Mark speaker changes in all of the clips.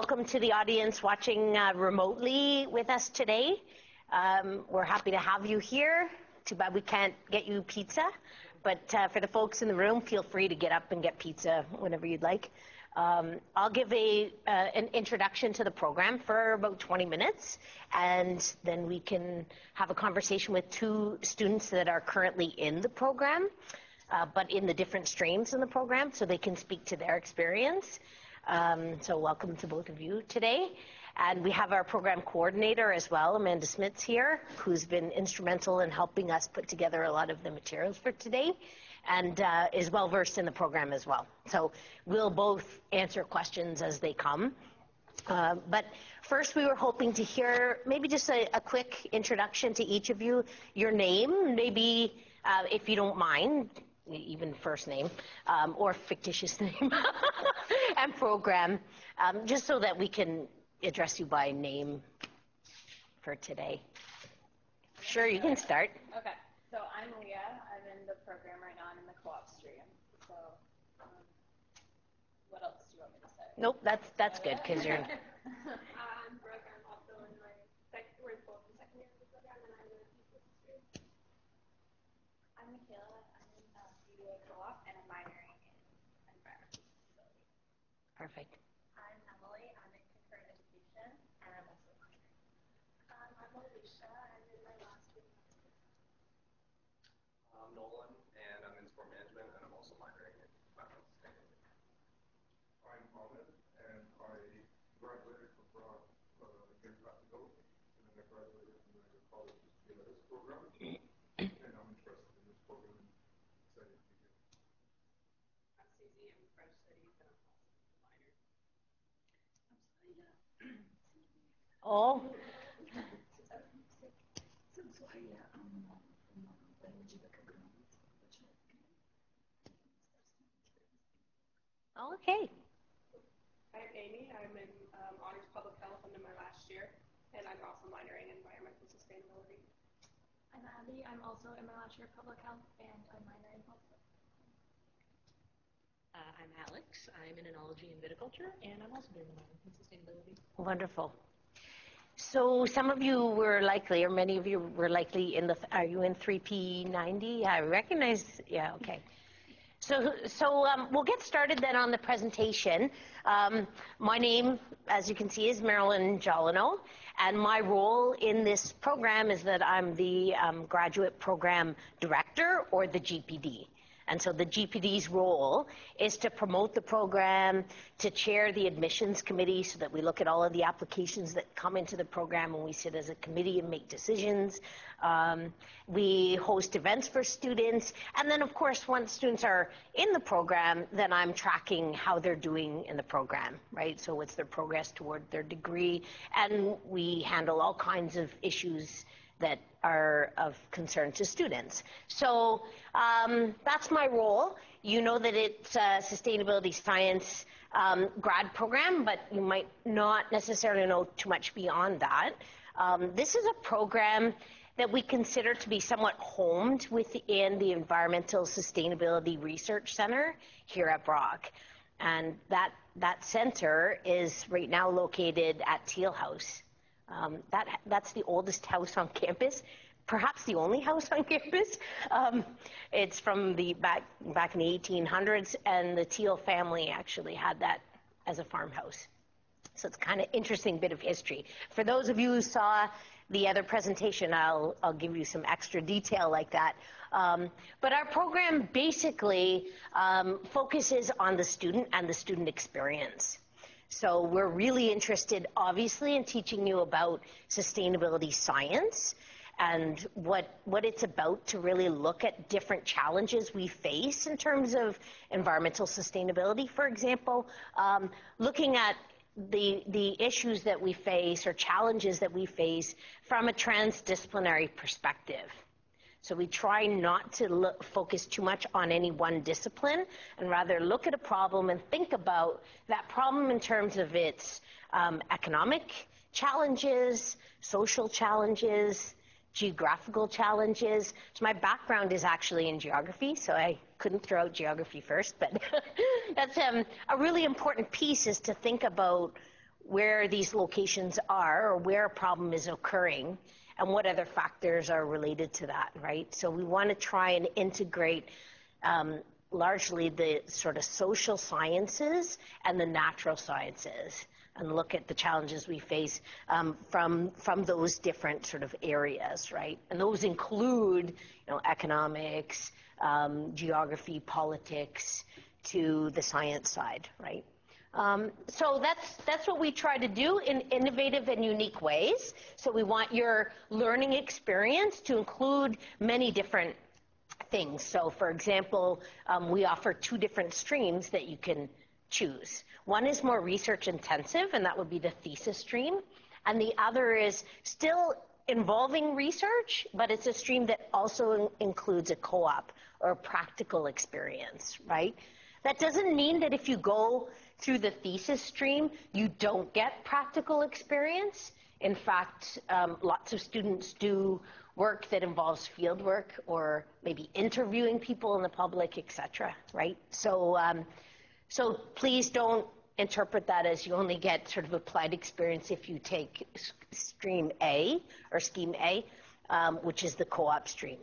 Speaker 1: Welcome to the audience watching remotely with us today. We're happy to have you here. Too bad we can't get you pizza, but for the folks in the room, feel free to get up and get pizza whenever you'd like. I'll give an introduction to the program for about 20 minutes, and then we can have a conversation with two students that are currently in the program, but in the different streams in the program, so they can speak to their experience. So welcome to both of you today. And we have our program coordinator as well, Amanda Smith's here, who's been instrumental in helping us put together a lot of the materials for today, and is well versed in the program as well. So we'll both answer questions as they come. But first, we were hoping to hear maybe just a quick introduction to each of you, your name, maybe if you don't mind, even first name, or fictitious name, and program, just so that we can address you by name for today. Sure, you can start.
Speaker 2: Okay, so I'm Leah. I'm in the program right now. I'm in the co-op stream. So what else do you want me to say?
Speaker 1: Nope, that's good, because you're...
Speaker 3: I'm Brooke. I'm also in we're both in second year of the program, and I'm in the thesis stream.
Speaker 2: I'm Michaela. I'm in BBA co-op, and I'm minoring in environmental sustainability.
Speaker 1: Perfect.
Speaker 4: I'm Emily. I'm in concurrent education, and I'm also minoring.
Speaker 3: I'm Alicia. I'm in my last year.
Speaker 5: I'm Nolan, and I'm in sport management, and I'm also minoring in environmental sustainability.
Speaker 6: I'm Ahmed, and I graduated from Prague years back ago, and then I graduated from the college GLS program, and I'm interested in this program and excited to be here.
Speaker 7: I'm Susie. I'm French studies, and I'm also a minor.
Speaker 8: I'm Saida.
Speaker 1: Oh. Okay.
Speaker 3: I'm Amy. I'm in honors public health. I'm in my last year, and I'm also minoring in environmental sustainability.
Speaker 4: I'm Abby. I'm also in my last year of public health, and I'm minoring also.
Speaker 8: I'm Alex. I'm in enology and viticulture, and I'm also doing a minor in sustainability.
Speaker 1: Wonderful. So some of you were likely, or many of you were likely in the, are you in 3P90? I recognize, yeah, okay. So we'll get started then on the presentation. My name, as you can see, is Marilyne Jollineau, and my role in this program is that I'm the graduate program director, or the GPD. And so the GPD's role is to promote the program, to chair the admissions committee so that we look at all of the applications that come into the program and we sit as a committee and make decisions. We host events for students. And then, of course, once students are in the program, then I'm tracking how they're doing in the program, right? So what's their progress toward their degree. And we handle all kinds of issues that are of concern to students. So that's my role. You know that it's a sustainability science grad program, but you might not necessarily know too much beyond that. This is a program that we consider to be somewhat homed within the Environmental Sustainability Research Center here at Brock. And that center is right now located at Teal House. That's the oldest house on campus, perhaps the only house on campus. It's from back in the 1800s, and the Teal family actually had that as a farmhouse. So it's kind of interesting bit of history. For those of you who saw the other presentation, I'll give you some extra detail like that. But our program basically focuses on the student and the student experience. So we're really interested, obviously, in teaching you about sustainability science and what it's about to really look at different challenges we face in terms of environmental sustainability, for example, looking at the issues that we face or challenges that we face from a transdisciplinary perspective. So we try not to focus too much on any one discipline and rather look at a problem and think about that problem in terms of its economic challenges, social challenges, geographical challenges. So my background is actually in geography, so I couldn't throw out geography first, but that's a really important piece, is to think about where these locations are or where a problem is occurring and what other factors are related to that, right? So we want to try and integrate largely the sort of social sciences and the natural sciences and look at the challenges we face from those different sort of areas, right? And those include, economics, geography, politics, to the science side, right? So that's what we try to do in innovative and unique ways. So we want your learning experience to include many different things. So for example, we offer 2 different streams that you can choose. One is more research intensive, and that would be the thesis stream. And the other is still involving research, but it's a stream that also includes a co-op or a practical experience, right? That doesn't mean that if you go through the thesis stream, you don't get practical experience. In fact, lots of students do work that involves field work or maybe interviewing people in the public, et cetera, right? So please don't interpret that as you only get sort of applied experience if you take stream A or scheme A, which is the co-op stream.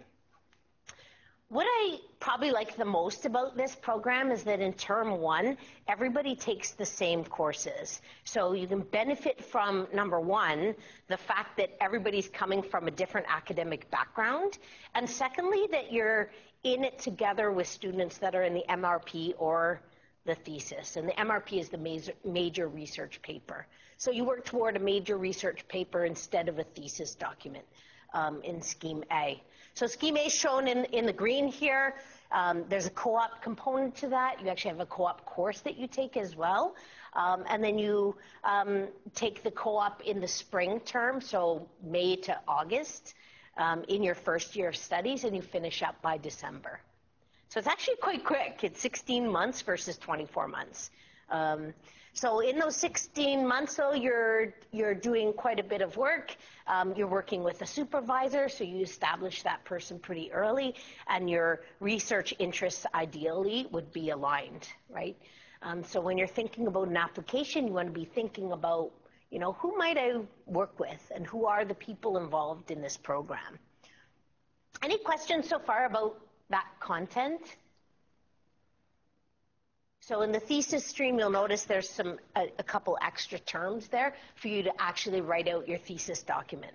Speaker 1: What I probably like the most about this program is that in term 1, everybody takes the same courses. So you can benefit from, number 1, the fact that everybody's coming from a different academic background. And secondly, that you're in it together with students that are in the MRP or the thesis. And the MRP is the major research paper. So you work toward a major research paper instead of a thesis document in Scheme A. So Scheme A is shown in the green here. There's a co-op component to that. You actually have a co-op course that you take as well. And then you take the co-op in the spring term, so May to August, in your first year of studies, and you finish up by December. So it's actually quite quick. It's 16 months versus 24 months. So in those 16 months, though, you're doing quite a bit of work. You're working with a supervisor, so you establish that person pretty early, and your research interests ideally would be aligned, right? So when you're thinking about an application, you want to be thinking about, who might I work with, and who are the people involved in this program? Any questions so far about that content? So in the thesis stream, you'll notice there's a couple extra terms there for you to actually write out your thesis document.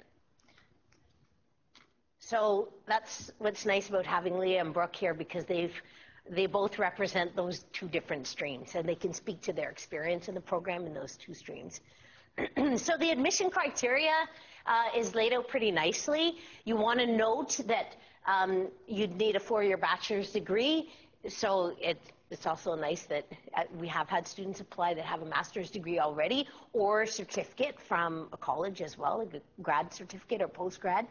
Speaker 1: So that's what's nice about having Leah and Brooke here, because they both represent those 2 different streams, and they can speak to their experience in the program in those 2 streams. So the admission criteria is laid out pretty nicely. You want to note that you'd need a 4-year bachelor's degree. So it's also nice that we have had students apply that have a master's degree already, or a certificate from a college as well, a grad certificate or post-grad.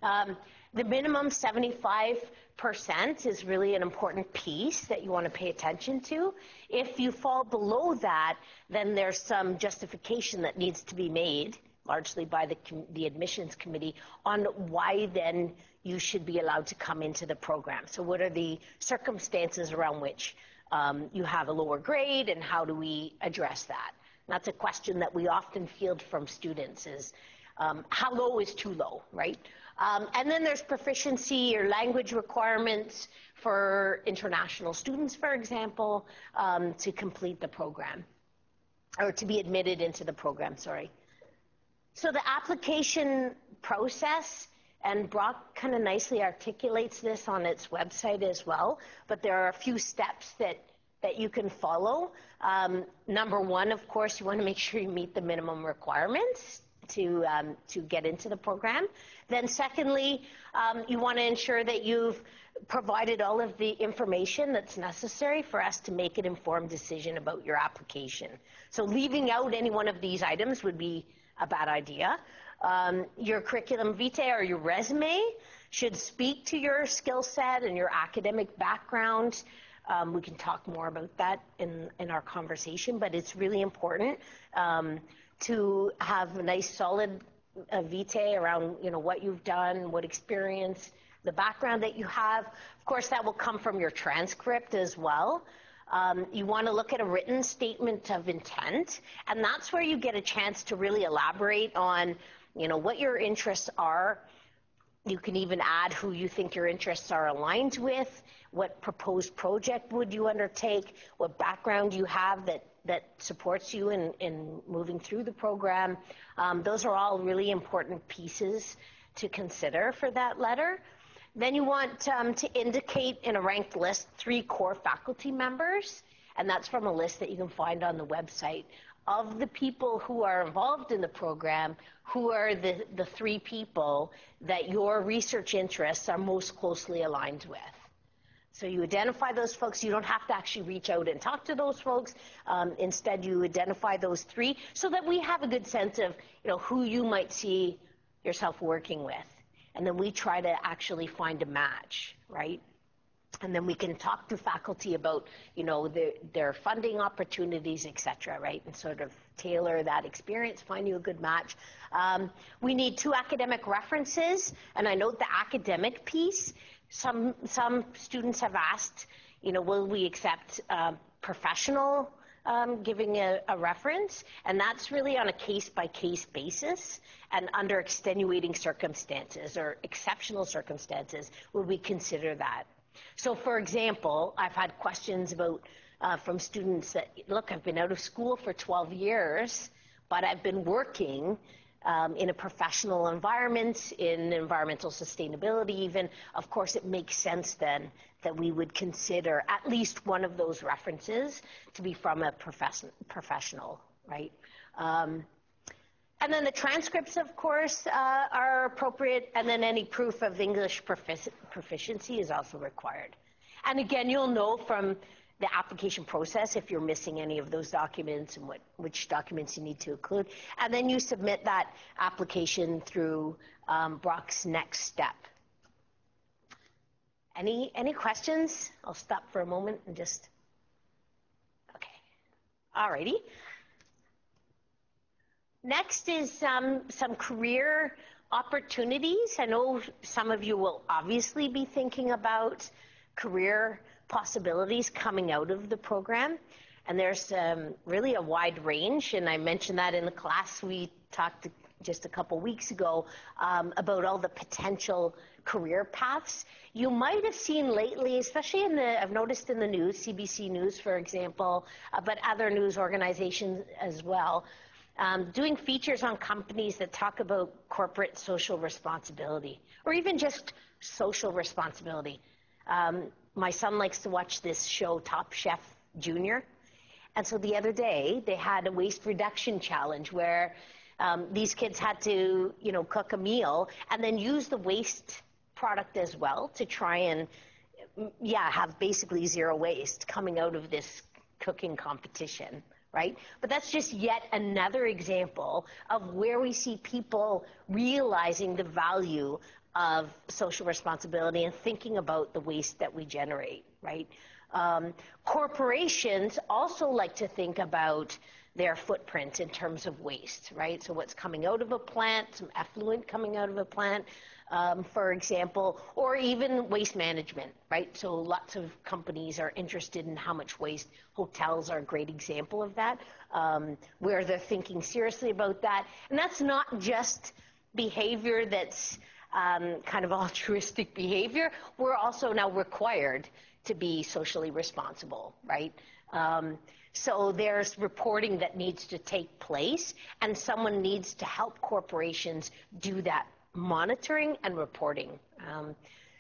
Speaker 1: The minimum 75% is really an important piece that you want to pay attention to. If you fall below that, then there's some justification that needs to be made, largely by the admissions committee, on why then you should be allowed to come into the program. So what are the circumstances around which you have a lower grade, and how do we address that? And that's a question that we often field from students is, how low is too low, right? And then there's proficiency or language requirements for international students, for example, to complete the program, or to be admitted into the program, sorry. So the application process, and Brock kind of nicely articulates this on its website as well, but there are a few steps that you can follow. Number 1, of course, you want to make sure you meet the minimum requirements to get into the program. Then secondly, you want to ensure that you've provided all of the information that's necessary for us to make an informed decision about your application. So leaving out any one of these items would be a bad idea. Your curriculum vitae or your resume should speak to your skill set and your academic background. We can talk more about that in our conversation, but it's really important to have a nice solid vitae around what you've done, what experience, the background that you have. Of course, that will come from your transcript as well. You want to look at a written statement of intent, and that's where you get a chance to really elaborate on, what your interests are. You can even add who you think your interests are aligned with, what proposed project would you undertake, what background you have that supports you in moving through the program. Those are all really important pieces to consider for that letter. Then you want to indicate in a ranked list 3 core faculty members, and that's from a list that you can find on the website of the people who are involved in the program, who are the 3 people that your research interests are most closely aligned with. So you identify those folks. You don't have to actually reach out and talk to those folks. Instead, you identify those 3 so that we have a good sense of, who you might see yourself working with. And then we try to actually find a match, right? And then we can talk to faculty about, their funding opportunities, et cetera, right? And sort of tailor that experience, find you a good match. We need 2 academic references, and I note the academic piece. Some students have asked, will we accept professional giving a reference? And that's really on a case-by-case basis, and under extenuating circumstances or exceptional circumstances would we consider that. So, for example, I've had questions about from students that, look, I've been out of school for 12 years, but I've been working in a professional environment, in environmental sustainability even. Of course, it makes sense then that we would consider at least one of those references to be from a professional, right? And then the transcripts, of course, are appropriate, and then any proof of English proficiency is also required. And again, you'll know from the application process if you're missing any of those documents and which documents you need to include. And then you submit that application through Brock's Next Step. Any questions? I'll stop for a moment and just, okay. Alrighty. Next is some career opportunities. I know some of you will obviously be thinking about career possibilities coming out of the program, and there's really a wide range, and I mentioned that in the class we talked just a couple weeks ago about all the potential career paths. You might have seen lately, especially I've noticed in the news, CBC News, for example, but other news organizations as well, doing features on companies that talk about corporate social responsibility, or even just social responsibility. My son likes to watch this show, Top Chef Junior, and so the other day they had a waste reduction challenge where these kids had to, cook a meal and then use the waste product as well to try and, have basically zero waste coming out of this cooking competition. Right? But that's just yet another example of where we see people realizing the value of social responsibility and thinking about the waste that we generate, right? Corporations also like to think about their footprint in terms of waste, right? So what's coming out of a plant, some effluent coming out of a plant, for example, or even waste management, right? So lots of companies are interested in how much waste. Hotels are a great example of that, where they're thinking seriously about that. And that's not just behavior that's kind of altruistic behavior. We're also now required to be socially responsible, right? So there's reporting that needs to take place, and someone needs to help corporations do that monitoring and reporting.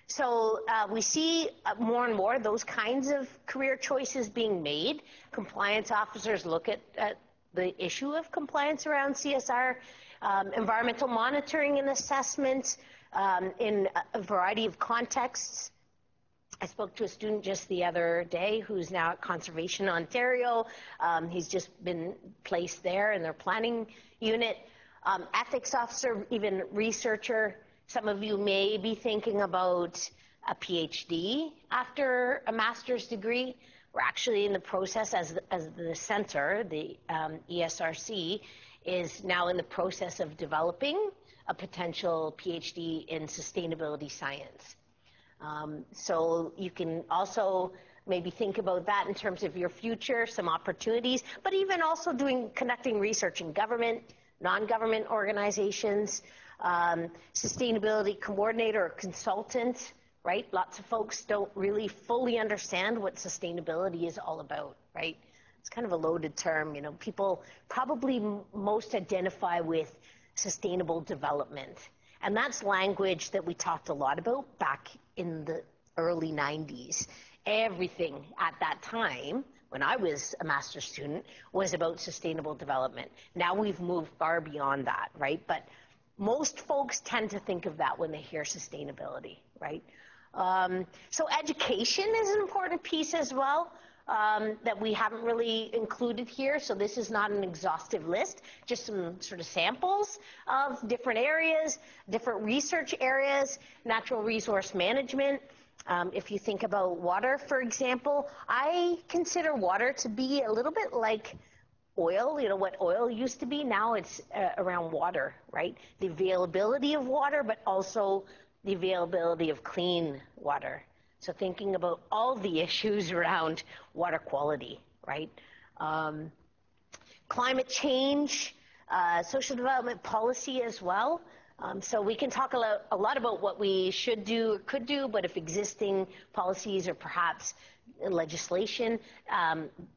Speaker 1: So we see more and more those kinds of career choices being made. Compliance officers look at the issue of compliance around CSR, environmental monitoring and assessment in a variety of contexts. I spoke to a student just the other day who's now at Conservation Ontario. He's just been placed there in their planning unit. Ethics officer, even researcher. Some of you may be thinking about a PhD after a master's degree. We're actually in the process, as the center, the ESRC, is now in the process of developing a potential PhD in sustainability science. So you can also maybe think about that in terms of your future, some opportunities, but even also conducting research in government, non-government organizations, sustainability coordinator or consultant, right? Lots of folks don't really fully understand what sustainability is all about, right? It's kind of a loaded term, you know. People probably most identify with sustainable development. And that's language that we talked a lot about back in the early 90s. Everything at that time, when I was a master's student, was about sustainable development. Now we've moved far beyond that, right? But most folks tend to think of that when they hear sustainability, right? So education is an important piece as well that we haven't really included here. So this is not an exhaustive list, just some sort of samples of different areas, different research areas, natural resource management. If you think about water, for example, I consider water to be a little bit like oil. You know what oil used to be? Now it's around water, right? The availability of water, but also the availability of clean water. So thinking about all the issues around water quality, right? Climate change, social development policy as well. So we can talk a lot about what we should do or could do, but if existing policies or perhaps legislation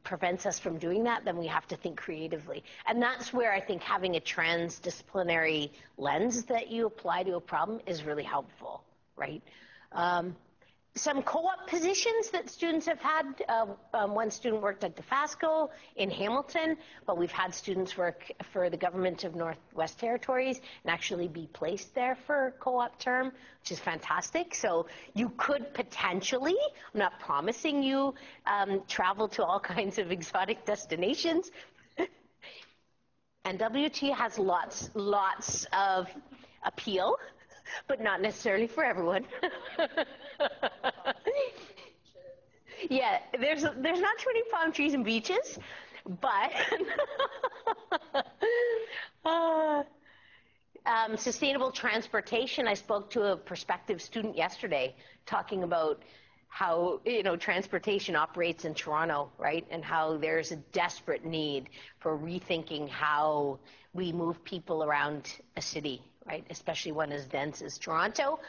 Speaker 1: prevents us from doing that, then we have to think creatively. And that's where I think having a transdisciplinary lens that you apply to a problem is really helpful, right? Some co-op positions that students have had. One student worked at DeFasco in Hamilton, but we've had students work for the government of Northwest Territories and actually be placed there for a co-op term, which is fantastic. So you could potentially, I'm not promising you, travel to all kinds of exotic destinations. And WT has lots of appeal, but not necessarily for everyone. Yeah, there's not too many palm trees and beaches, but sustainable transportation. I spoke to a prospective student yesterday talking about how, you know, transportation operates in Toronto, right? And how there's a desperate need for rethinking how we move people around a city, right? Especially one as dense as Toronto.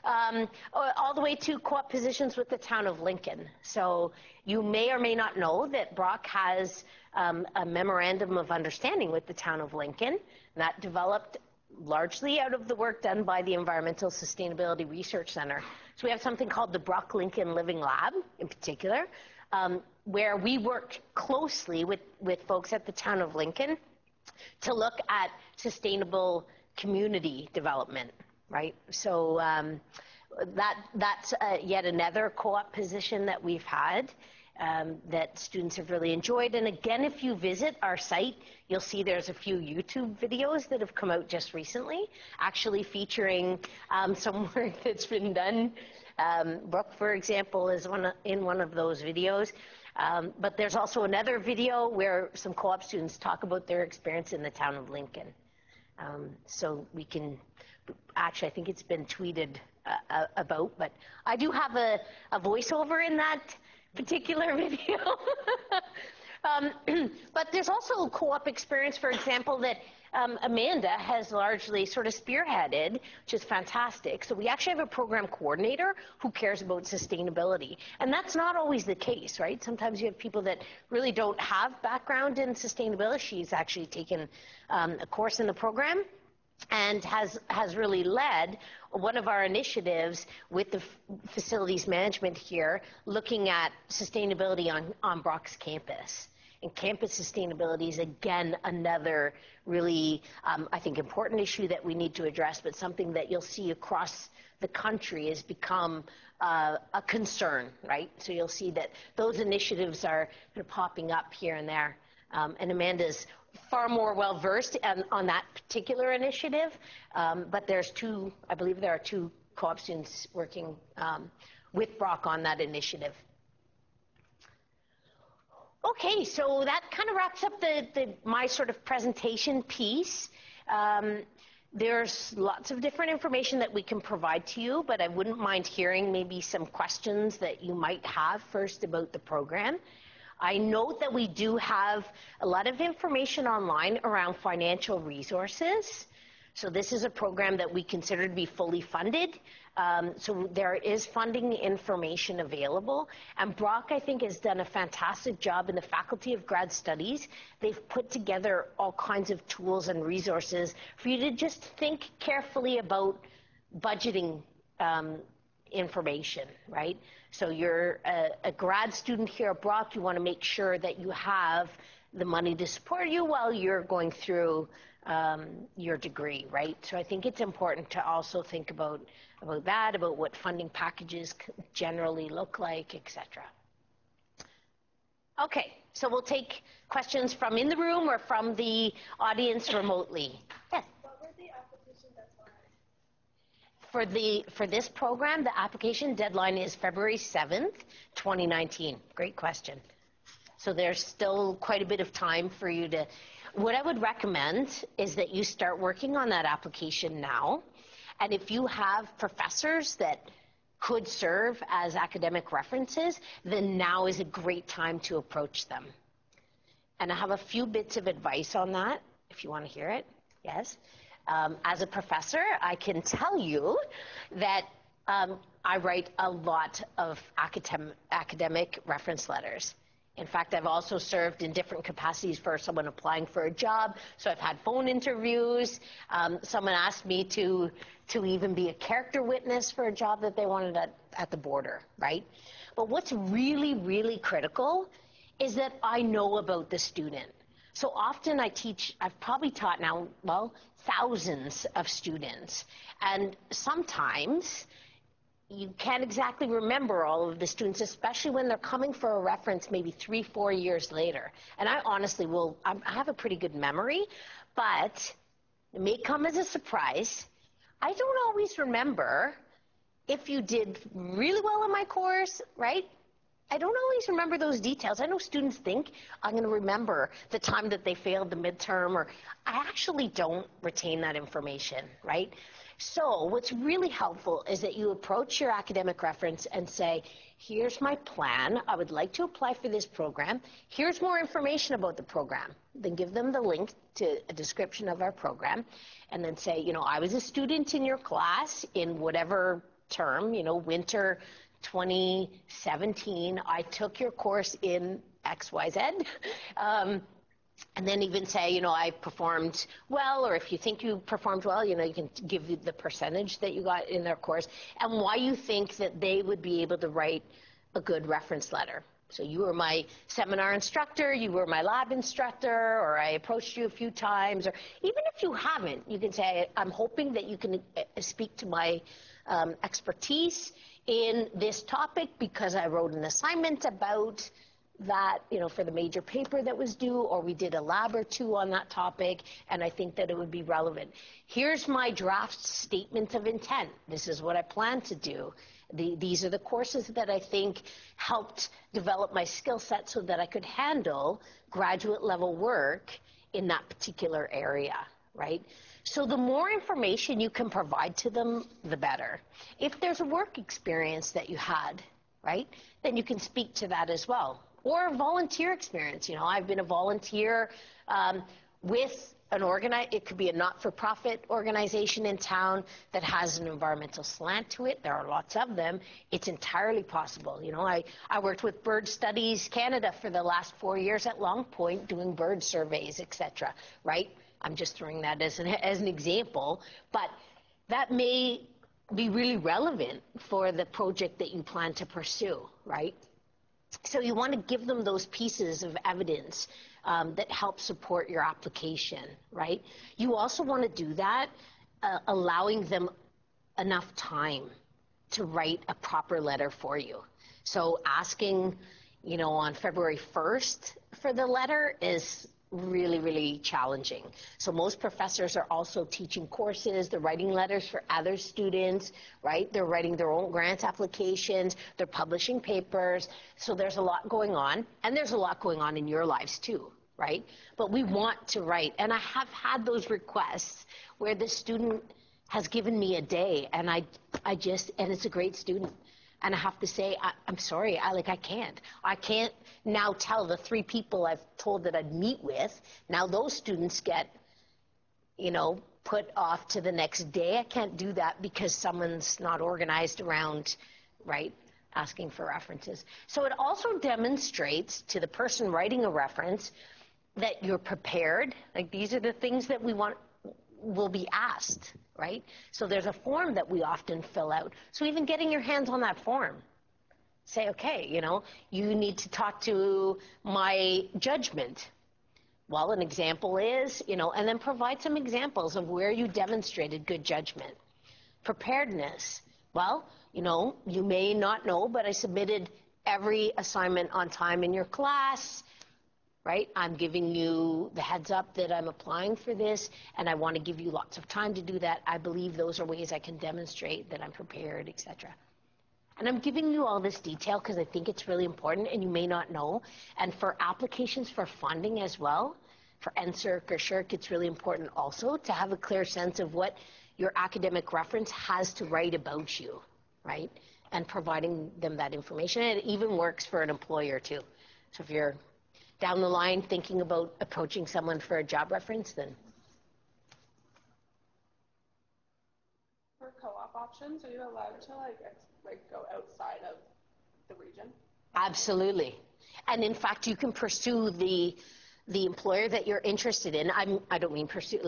Speaker 1: All the way to co-op positions with the town of Lincoln. So you may or may not know that Brock has a memorandum of understanding with the town of Lincoln that developed largely out of the work done by the Environmental Sustainability Research Center. So we have something called the Brock Lincoln Living Lab in particular, where we work closely with folks at the town of Lincoln to look at sustainable community development. Right, so that's yet another co-op position that we've had that students have really enjoyed. And again, if you visit our site, you'll see there's a few YouTube videos that have come out just recently, actually featuring some work that's been done. Brooke, for example, is in one of those videos. But there's also another video where some co-op students talk about their experience in the town of Lincoln. So we can. Actually, I think it's been tweeted about, but I do have a voiceover in that particular video. But there's also co-op experience, for example, that Amanda has largely sort of spearheaded, which is fantastic. So we actually have a program coordinator who cares about sustainability. And that's not always the case, right? Sometimes you have people that really don't have background in sustainability. She's actually taken a course in the program and has really led one of our initiatives with the facilities management here, looking at sustainability on Brock's campus. And campus sustainability is, again, another really, I think, important issue that we need to address, but something that you'll see across the country has become a concern, right? So you'll see that those initiatives are popping up here and there. And Amanda's far more well-versed on that particular initiative, but I believe there are two co-op students working with Brock on that initiative. Okay, so that kind of wraps up my sort of presentation piece. There's lots of different information that we can provide to you, but I wouldn't mind hearing maybe some questions that you might have first about the program. I note that we do have a lot of information online around financial resources. So this is a program that we consider to be fully funded. So there is funding information available. And Brock, I think, has done a fantastic job in the Faculty of Grad Studies. They've put together all kinds of tools and resources for you to just think carefully about budgeting information, right? So you're a grad student here at Brock, you want to make sure that you have the money to support you while you're going through your degree, right? So I think it's important to also think about that, about what funding packages generally look like, etc. Okay, so we'll take questions from in the room or from the audience remotely. Yes?
Speaker 4: What were the application deadlines?
Speaker 1: For this program, the application deadline is February 7th, 2019. Great question. So there's still quite a bit of time for you to... What I would recommend is that you start working on that application now. And if you have professors that could serve as academic references, then now is a great time to approach them. And I have a few bits of advice on that, if you want to hear it. Yes. As a professor, I can tell you that I write a lot of academic reference letters. In fact, I've also served in different capacities for someone applying for a job. So I've had phone interviews. Someone asked me to even be a character witness for a job that they wanted at the border, right? But what's really, really critical is that I know about the student. So often I've probably taught now, well, thousands of students. And sometimes you can't exactly remember all of the students, especially when they're coming for a reference maybe 3-4 years later. And I honestly I have a pretty good memory, but it may come as a surprise. I don't always remember if you did really well in my course, right? I don't always remember those details. I know students think I'm going to remember the time that they failed the midterm, or I actually don't retain that information, right? So what's really helpful is that you approach your academic reference and say, here's my plan. I would like to apply for this program. Here's more information about the program. Then give them the link to a description of our program. And then say, you know, I was a student in your class in whatever term, you know, winter 2017. I took your course in XYZ. And then even say, you know, I performed well, or if you think you performed well, you know, you can give the percentage that you got in their course and why you think that they would be able to write a good reference letter. So you were my seminar instructor, you were my lab instructor, or I approached you a few times, or even if you haven't, you can say, I'm hoping that you can speak to my expertise in this topic because I wrote an assignment about that, you know, for the major paper that was due, or we did a lab or two on that topic, and I think that it would be relevant. Here's my draft statement of intent. This is what I plan to do. These are the courses that I think helped develop my skill set so that I could handle graduate level work in that particular area, right? So the more information you can provide to them, the better. If there's a work experience that you had, right, then you can speak to that as well. Or volunteer experience. You know, I've been a volunteer with it could be a not-for-profit organization in town that has an environmental slant to it. There are lots of them. It's entirely possible. You know, I worked with Bird Studies Canada for the last 4 years at Long Point doing bird surveys, etc., right? I'm just throwing that as an example. But that may be really relevant for the project that you plan to pursue, right? So you want to give them those pieces of evidence that help support your application, right? You also want to do that allowing them enough time to write a proper letter for you. So asking, you know, on February 1st for the letter is really, really challenging. So most professors are also teaching courses, they're writing letters for other students, right? They're writing their own grant applications, they're publishing papers. So there's a lot going on, and there's a lot going on in your lives too, right? But we want to write. And I have had those requests where the student has given me a day, and I just, and it's a great student. And I have to say, I'm sorry, I can't. I can't now tell the 3 people I've told that I'd meet with, now those students get, put off to the next day. I can't do that because someone's not organized around, right, asking for references. So it also demonstrates to the person writing a reference that you're prepared. Like, these are the things that will be asked, right? So there's a form that we often fill out. So even getting your hands on that form, say, okay, you need to talk to my judgment. Well, an example is, and then provide some examples of where you demonstrated good judgment. Preparedness. Well, you may not know, but I submitted every assignment on time in your class, right? I'm giving you the heads up that I'm applying for this, and I want to give you lots of time to do that. I believe those are ways I can demonstrate that I'm prepared, etc. And I'm giving you all this detail because I think it's really important, and you may not know. And for applications for funding as well, for NSERC or SHRC, it's really important also to have a clear sense of what your academic reference has to write about you, right? And providing them that information. And it even works for an employer too. So if you're down the line thinking about approaching someone for a job reference, then.
Speaker 3: For co-op options, are you allowed to go outside of the region?
Speaker 1: Absolutely. And in fact, you can pursue the employer that you're interested in. I don't mean pursue,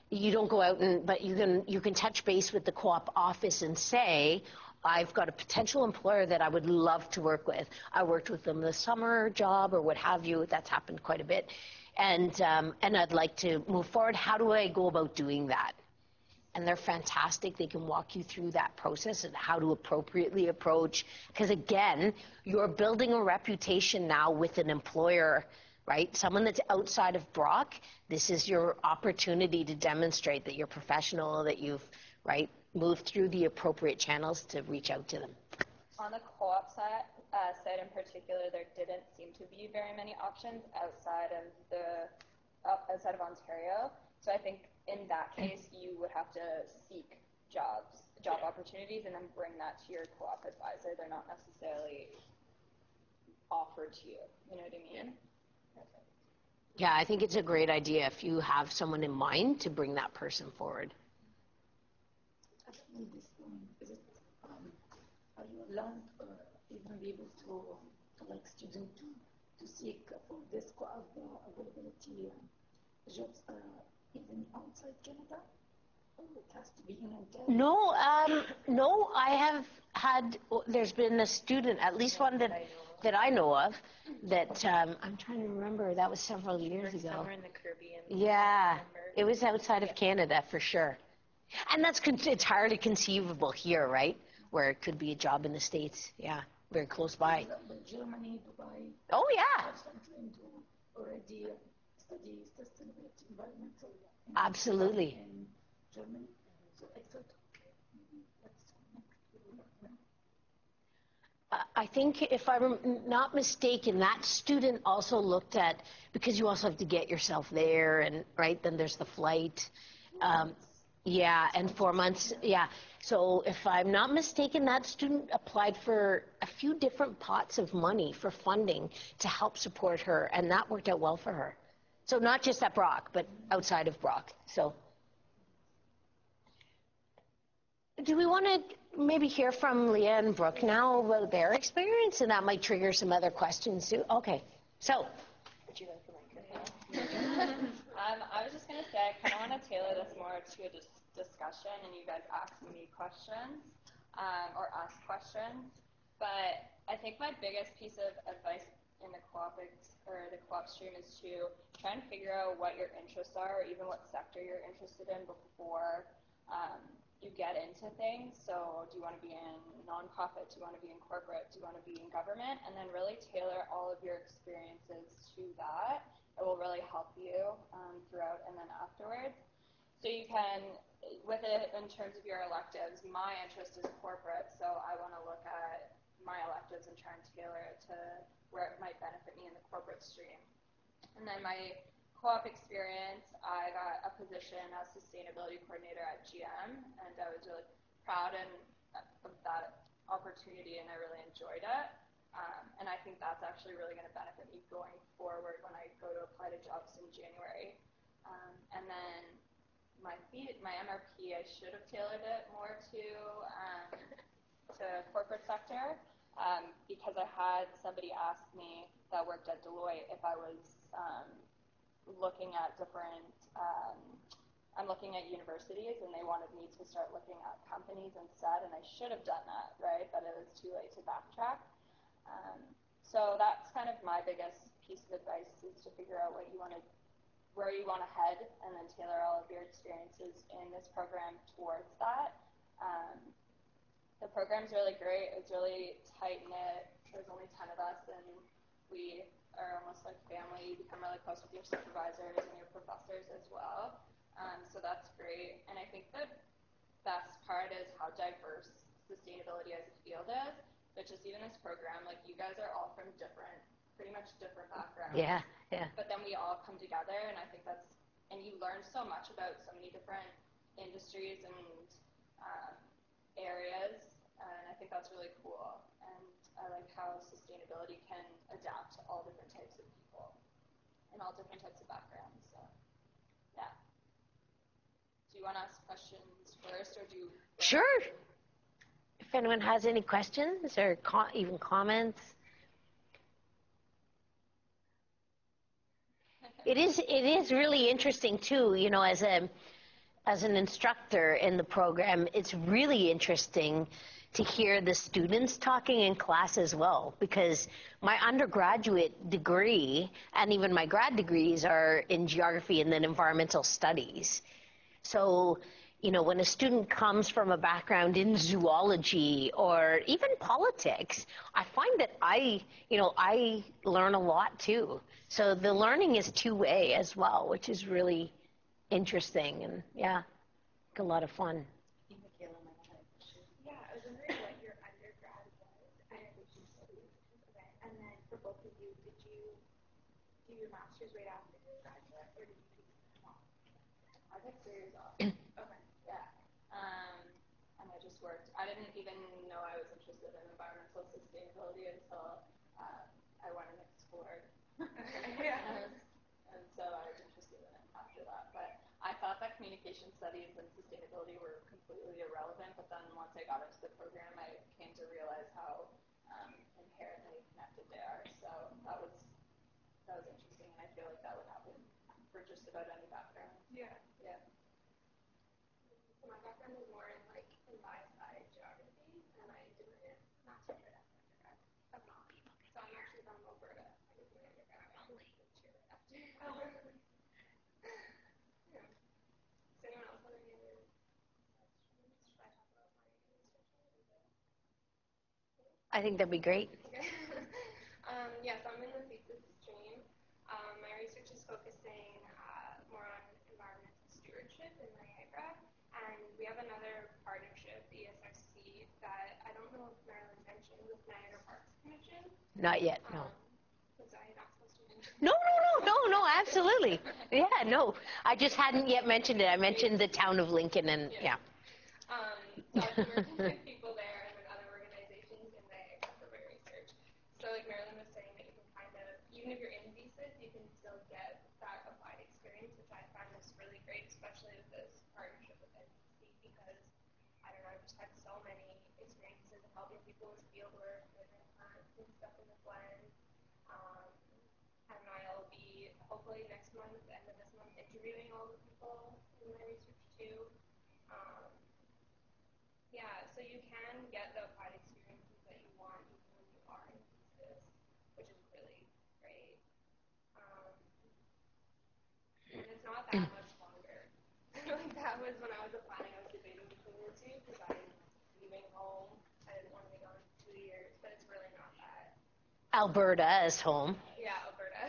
Speaker 1: you don't go out but you can touch base with the co-op office and say, I've got a potential employer that I would love to work with. I worked with them the summer job or what have you. That's happened quite a bit. And I'd like to move forward. How do I go about doing that? And they're fantastic. They can walk you through that process and how to appropriately approach. Because again, you're building a reputation now with an employer, right? Someone that's outside of Brock. This is your opportunity to demonstrate that you're professional, that you've, right, moved through the appropriate channels to reach out to them.
Speaker 2: On the co-op side in particular, there didn't seem to be very many options outside of Ontario. So I think in that case, you would have to seek job opportunities and then bring that to your co-op advisor. They're not necessarily offered to you. You know what I mean?
Speaker 1: Yeah, I think it's a great idea if you have someone in mind to bring that person forward.
Speaker 9: Are you allowed even be able to like student to seek for this co-op availability jobs even outside Canada? Or it has to be in Ontario?
Speaker 1: No, I have had, there's been a student, at least one that I know of, that I'm trying to remember, that was several years ago.
Speaker 8: Somewhere in the Caribbean.
Speaker 1: Yeah, it was outside of Canada for sure. And that's entirely conceivable here, right? Where it could be a job in the States, yeah, very close by.
Speaker 9: Germany, Dubai.
Speaker 1: Oh, yeah.
Speaker 9: Already study sustainability, environmental.
Speaker 1: Absolutely.
Speaker 9: In Germany. So I thought,
Speaker 1: I think if I'm not mistaken, that student also looked at, because you also have to get yourself there, and right, then there's the flight. Yeah, and 4 months, yeah. So if I'm not mistaken, that student applied for a few different pots of money for funding to help support her, and that worked out well for her. So not just at Brock, but outside of Brock. So do we want to maybe hear from Leah and Brooke now about their experience, and that might trigger some other questions too? Okay, so. Would you like the microphone?
Speaker 2: I was just going to say, I kind of want to tailor this more to a discussion and you guys asking me questions or ask questions. But I think my biggest piece of advice in the co-op stream is to try and figure out what your interests are, or even what sector you're interested in before you get into things. So do you want to be in nonprofit? Do you want to be in corporate? Do you want to be in government? And then really tailor all of your experiences to that. It will really help you throughout and then afterwards. So you can, with it in terms of your electives, my interest is corporate, so I want to look at my electives and try and tailor it to where it might benefit me in the corporate stream. And then my co-op experience, I got a position as sustainability coordinator at GM, and I was really proud of that opportunity, and I really enjoyed it. And I think that's actually really going to benefit me going forward when I go to apply to jobs in January. And then my MRP, I should have tailored it more to corporate sector, because I had somebody ask me that worked at Deloitte if I was looking at different, I'm looking at universities, and they wanted me to start looking at companies instead, and I should have done that, right? But it was too late to backtrack. So that's kind of my biggest piece of advice, is to figure out where you want to head, and then tailor all of your experiences in this program towards that. The program's really great. It's really tight-knit. There's only 10 of us, and we are almost like family. You become really close with your supervisors and your professors as well. So that's great. And I think the best part is how diverse sustainability as a field is. But just even this program, like, you guys are all from pretty much different backgrounds.
Speaker 1: Yeah.
Speaker 2: But then we all come together, and I think and you learn so much about so many different industries and areas, and I think that's really cool. And I like how sustainability can adapt to all different types of people and all different types of backgrounds. So, yeah. Do you want to ask questions first, or do you?
Speaker 1: Sure. If anyone has any questions or even comments. It is really interesting too, as an instructor in the program, it's really interesting to hear the students talking in class as well, because my undergraduate degree and even my grad degrees are in geography and then environmental studies. So, when a student comes from a background in zoology or even politics, I find that I learn a lot too. So the learning is two-way as well, which is really interesting, and a lot of fun.
Speaker 4: Yeah, I was wondering what your undergrad was and education studies. Okay. And then for both of you, did you do your master's right after your graduate, or did you take some off?
Speaker 2: I took 3 years off.
Speaker 4: Okay.
Speaker 2: Yeah. And I just worked. I didn't even know I was interested in environmental sustainability until I went and explored.
Speaker 4: Yeah.
Speaker 2: And so I was interested in it after that. But I thought that communication studies and sustainability were completely irrelevant, but then once I got into the program, I came to realize how inherently connected they are. So that was interesting, and I feel like that would happen for just about any background.
Speaker 3: Yeah.
Speaker 2: Yeah.
Speaker 3: So my background is more in side geography, and I did my master's right after undergrad. So I'm actually from Alberta. I did my undergrad after. Oh, really? Yeah. Does anyone else have any other questions? Should I talk about my research a little bit?
Speaker 1: I think that'd be great.
Speaker 3: Okay. So I'm in the thesis stream. My research is focusing more on environmental stewardship in Niagara, and we have another partnership, ESRC, that I don't know if Marilyne mentioned, with Niagara Parks Commission.
Speaker 1: Not yet, no.
Speaker 3: Was I not supposed to mention?
Speaker 1: No, absolutely. Yeah, no. I just hadn't yet mentioned it. I mentioned the town of Lincoln, and
Speaker 3: So I've been working with people there and with other organizations in Niagara for my research. So Marilyne was saying that you can kind of, even if you're in thesis, you can still get that applied experience, which I find is really great, especially with this partnership with NBC, because, I don't know, I've just had so many experiences of helping people with field work and plants and stuff in the blend. And I'll be, hopefully next month, end of this month, interviewing all the people in my research too. So you can get the applied experiences that you want even when you are in thesis, which is really great. And it's not that much longer. That was when I was applying, I was debating between the two, because I'm leaving home. I didn't want to be gone 2 years, but it's really not that.
Speaker 1: Alberta is home.
Speaker 3: Yeah, Alberta.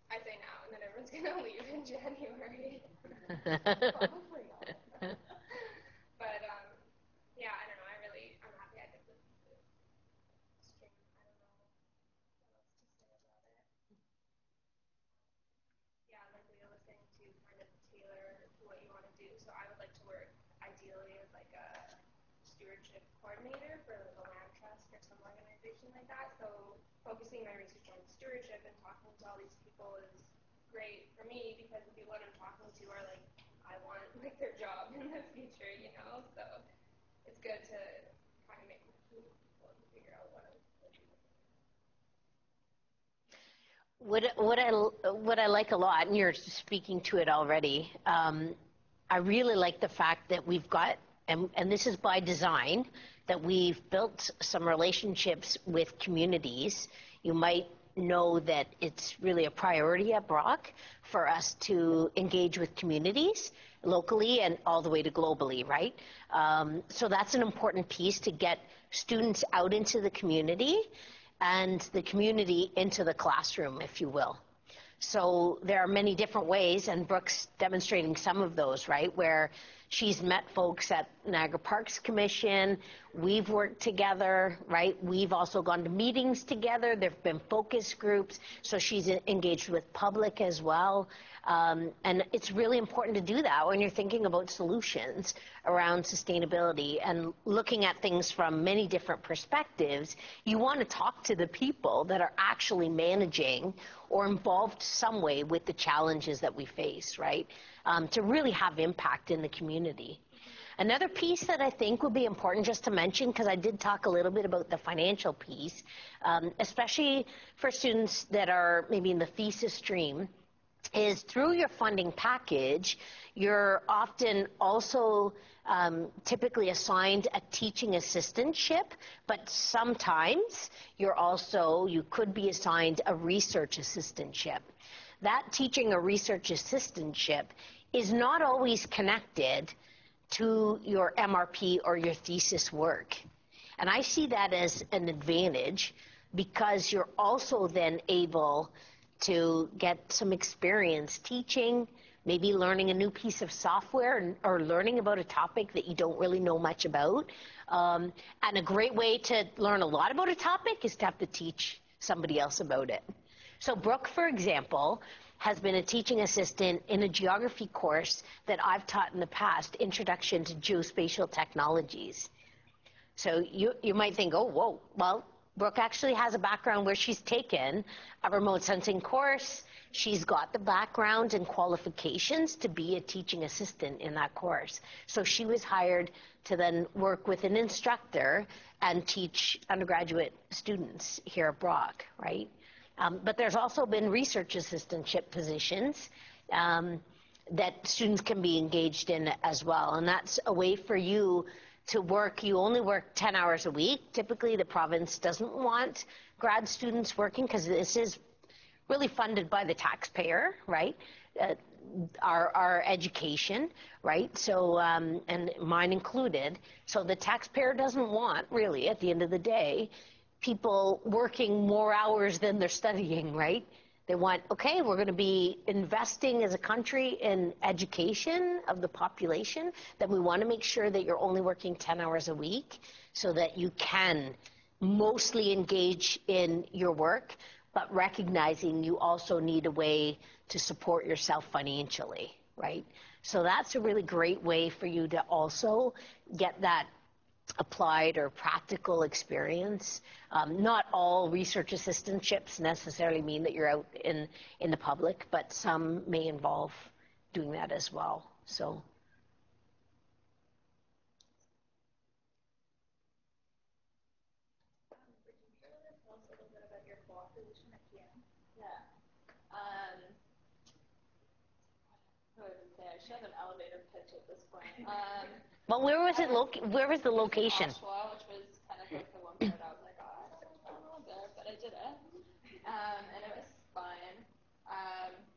Speaker 3: I say now, and then everyone's going to leave in January. Probably not. But, I don't know. I'm happy I did this stream. I don't know what else to say about it. stewardship coordinator for like a land trust or some organization like that. So focusing my research on stewardship and talking to all these people is great for me because the people that I'm talking to are like, I want like their job in the future, you know. So it's good to kind of make people and figure out what I'm looking for.
Speaker 1: What I like a lot, and you're speaking to it already, I really like the fact that we've got, and this is by design, that we've built some relationships with communities. You might know that it's really a priority at Brock for us to engage with communities locally and all the way to globally, right? So that's an important piece to get students out into the community and the community into the classroom, if you will. So there are many different ways, and Brooke's demonstrating some of those, right, where she's met folks at Niagara Parks Commission. We've worked together, right? We've also gone to meetings together. There have been focus groups, so she's engaged with public as well. And it's really important to do that when you're thinking about solutions around sustainability and looking at things from many different perspectives. You want to talk to the people that are actually managing or involved some way with the challenges that we face, right? To really have impact in the community. Another piece that I think would be important just to mention, because I did talk a little bit about the financial piece, especially for students that are maybe in the thesis stream, is through your funding package, you're often also typically assigned a teaching assistantship, but sometimes you could be assigned a research assistantship. That teaching or research assistantship is not always connected to your MRP or your thesis work. And I see that as an advantage because you're also then able to get some experience teaching, maybe learning a new piece of software or learning about a topic that you don't really know much about. And a great way to learn a lot about a topic is to have to teach somebody else about it. So Brooke, for example, has been a teaching assistant in a geography course that I've taught in the past, Introduction to Geospatial Technologies. So you might think, oh, whoa, well, Brooke actually has a background where she's taken a remote sensing course. She's got the background and qualifications to be a teaching assistant in that course. So she was hired to then work with an instructor and teach undergraduate students here at Brock, right? But there's also been research assistantship positions that students can be engaged in as well. And that's a way for you to work. You only work 10 hours a week. Typically, the province doesn't want grad students working because this is really funded by the taxpayer, right? Our education, right? So, and mine included. So the taxpayer doesn't want, really, at the end of the day, people working more hours than they're studying, right? They want, okay, we're going to be investing as a country in education of the population, then we want to make sure that you're only working 10 hours a week so that you can mostly engage in your work, but recognizing you also need a way to support yourself financially, right? So that's a really great way for you to also get that applied or practical experience. Not all research assistantships necessarily mean that you're out in the public, but some may involve doing that as well. So.
Speaker 2: Would you be able to tell us a little bit about your co-op position at PM? Yeah. Who would say I should have an elevator pitch at this point.
Speaker 1: Well, where was the location?
Speaker 2: Oshawa, which was kind of like the one part I was like, oh, I don't know there, but I did it. And it was fun.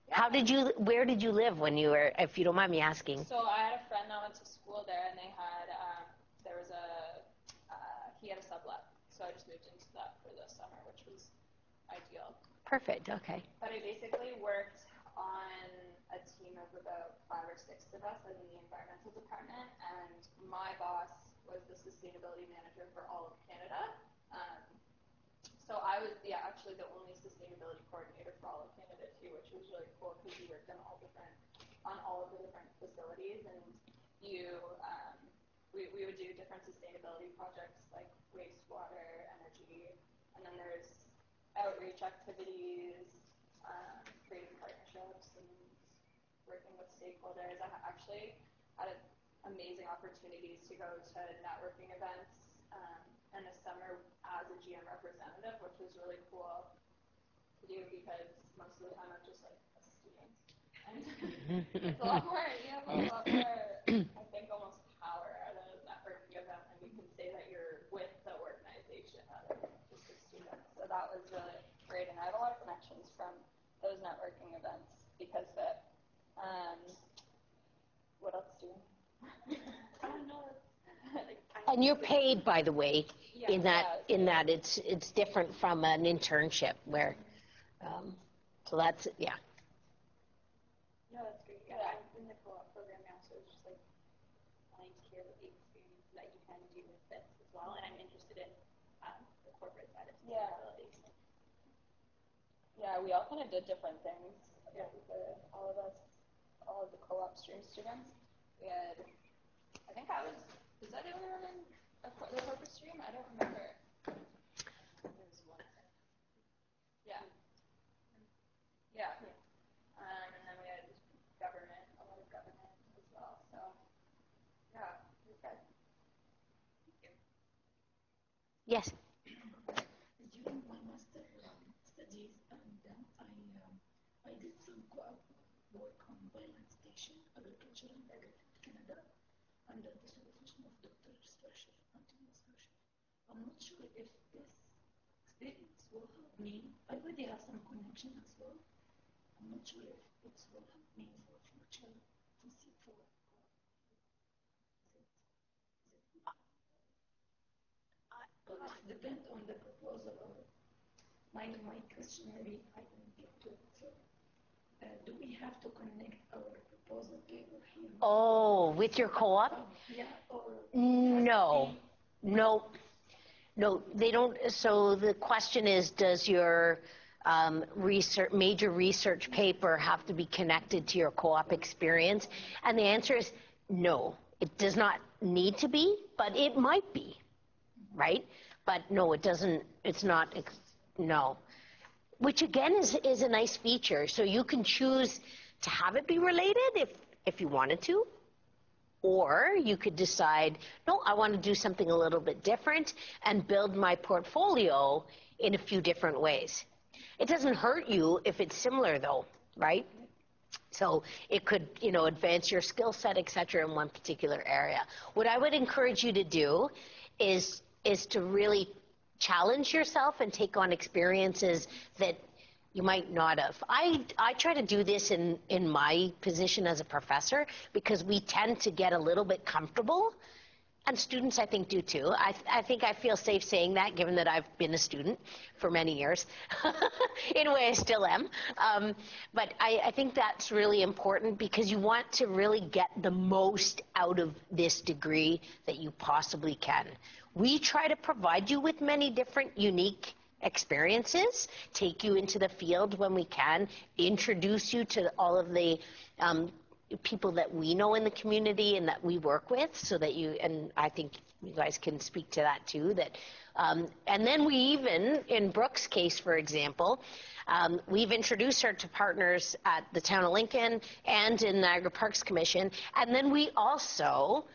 Speaker 2: Yeah.
Speaker 1: Where did you live when you were, if you don't mind me asking?
Speaker 2: So I had a friend that went to school there, and they had, he had a sublet. So I just moved into that for the summer, which was ideal.
Speaker 1: Perfect, okay.
Speaker 2: But I basically worked on a team of about 5 or 6 of us in the environmental department, and my boss was the sustainability manager for all of Canada. So I was actually the only sustainability coordinator for all of Canada too, which was really cool because you worked on all of the different facilities, and you we would do different sustainability projects like wastewater, energy, and then there's outreach activities, creating partnerships, and working with stakeholders. I actually had amazing opportunities to go to networking events in the summer as a GM representative, which was really cool to do because most of the time I'm just like a student. And it's a lot more, you have a lot more, I think, almost power at a networking event, and you can say that you're with the organization rather than just a student. So that was really great, and I have a lot of connections from those networking events because of it. What else do you? I don't know.
Speaker 1: And you're paid, by the way, in that it's different from an internship where, so that's yeah.
Speaker 4: No, that's great. Yeah, in the co-op program now, so it's just like wanting to hear what the experience that you can do with this as well, and I'm interested in the corporate side of sustainability.
Speaker 2: Yeah, we all kind of did different things. Yeah, all of us, all of the co-op stream students. We had, I think I was that the only one in the corporate stream? I don't remember. Yeah. Yeah. And then we had government, a lot of government as well. So, yeah, it was good.
Speaker 1: Yes.
Speaker 9: During my master studies, and I did some co-op work on Marilyne Station, Agriculture and Agri-Food Canada, under the supervision of Dr. Strasher, Anthony Strasher. I'm not sure if this experience will help me. I already have some connection as well. I'm not sure if it will help me for future to see for. But it depends on the proposal. Or my question maybe I didn't get to it. So, do we have to connect our proposal paper here?
Speaker 1: Oh, with your co-op?
Speaker 9: Yeah. Or
Speaker 1: No, they don't. So the question is, does your major research paper have to be connected to your co-op experience? And the answer is no. It does not need to be, but it might be, right? But no, it doesn't. It's not. No. Which again is a nice feature. So you can choose to have it be related if you wanted to. Or you could decide, no, I want to do something a little bit different and build my portfolio in a few different ways. It doesn't hurt you if it's similar, though, right? So it could, advance your skill set, et cetera, in one particular area. What I would encourage you to do is to really challenge yourself and take on experiences that you might not have. I try to do this in my position as a professor because we tend to get a little bit comfortable, and students I think do too. I think I feel safe saying that given that I've been a student for many years. In a way I still am. But I think that's really important because you want to really get the most out of this degree that you possibly can. We try to provide you with many different unique experiences, take you into the field when we can, introduce you to all of the people that we know in the community and that we work with, so that you, and I think you guys can speak to that too, that and then we even, in Brooke's case, for example, we've introduced her to partners at the Town of Lincoln and in Niagara Parks Commission, and then we also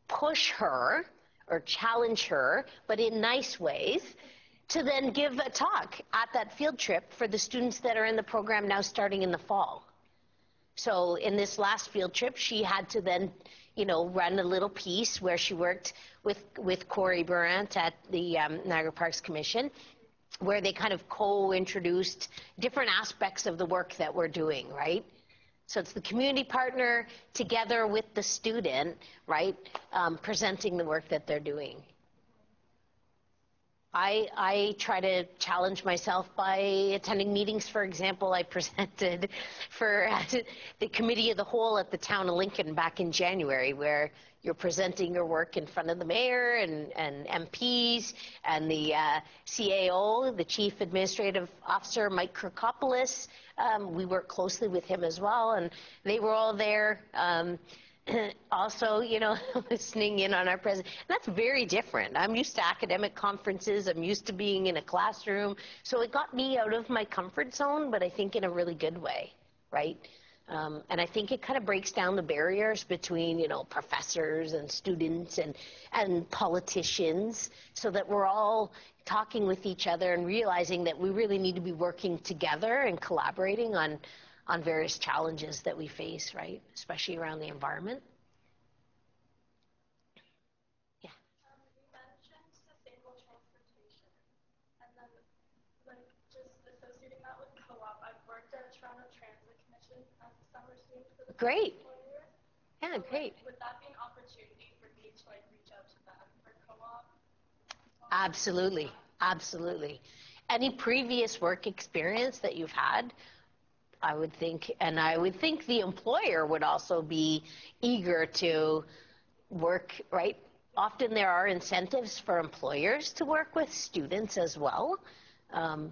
Speaker 1: push her or challenge her, but in nice ways, to then give a talk at that field trip for the students that are in the program now starting in the fall. So in this last field trip, she had to then, run a little piece where she worked with Corey Burant at the Niagara Parks Commission, where they kind of co-introduced different aspects of the work that we're doing, right? So it's the community partner together with the student, right, presenting the work that they're doing. I try to challenge myself by attending meetings. For example, I presented for the Committee of the Whole at the Town of Lincoln back in January, where you're presenting your work in front of the mayor and MPs and the CAO, the Chief Administrative Officer, Mike Kirkopoulos. We work closely with him as well, and they were all there. also, listening in on our president. That's very different. I'm used to academic conferences. I'm used to being in a classroom. So it got me out of my comfort zone, but I think in a really good way, right? And I think it kind of breaks down the barriers between, professors and students and politicians, so that we're all talking with each other and realizing that we really need to be working together and collaborating on various challenges that we face, right? Especially around the environment. Yeah.
Speaker 3: You mentioned sustainable transportation, and then just associating that with co-op. I've worked at Toronto Transit Commission as a summer student for the
Speaker 1: Great.
Speaker 3: past 4 years.
Speaker 1: Yeah,
Speaker 3: So,
Speaker 1: great.
Speaker 3: Would that be an opportunity for me to reach out to them for co-op?
Speaker 1: Absolutely. Absolutely. Any previous work experience that you've had, I would think the employer would also be eager to work, right? Often there are incentives for employers to work with students as well.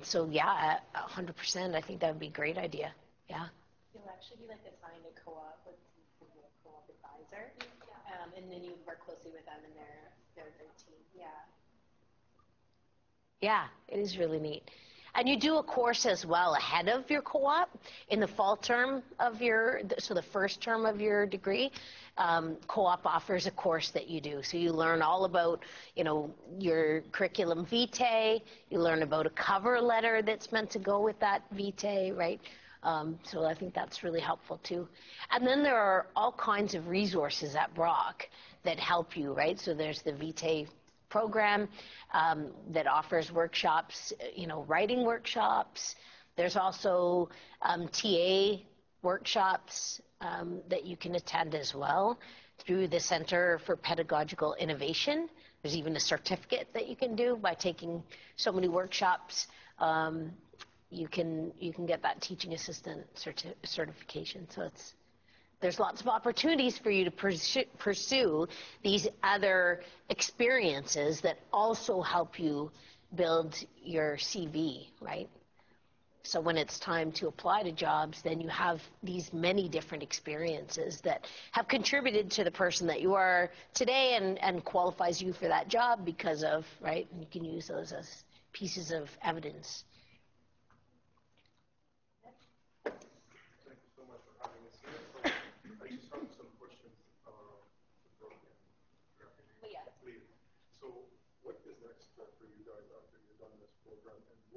Speaker 1: So yeah, 100%, I think that would be a great idea. Yeah.
Speaker 8: You'll actually be assigned a co-op with a co-op advisor, and then you work closely with them and their team. Yeah.
Speaker 1: Yeah, it is really neat. And you do a course as well ahead of your co-op in the fall term of the first term of your degree. Co-op offers a course that you do. So you learn all about, your curriculum vitae. You learn about a cover letter that's meant to go with that vitae, right? So I think that's really helpful too. And then there are all kinds of resources at Brock that help you, right? So there's the vitae program that offers workshops, writing workshops. There's also TA workshops that you can attend as well through the Center for Pedagogical Innovation. There's even a certificate that you can do by taking so many workshops. You can get that teaching assistant certification. So there's lots of opportunities for you to pursue these other experiences that also help you build your CV, right? So when it's time to apply to jobs, then you have these many different experiences that have contributed to the person that you are today and qualifies you for that job because of, right? And you can use those as pieces of evidence.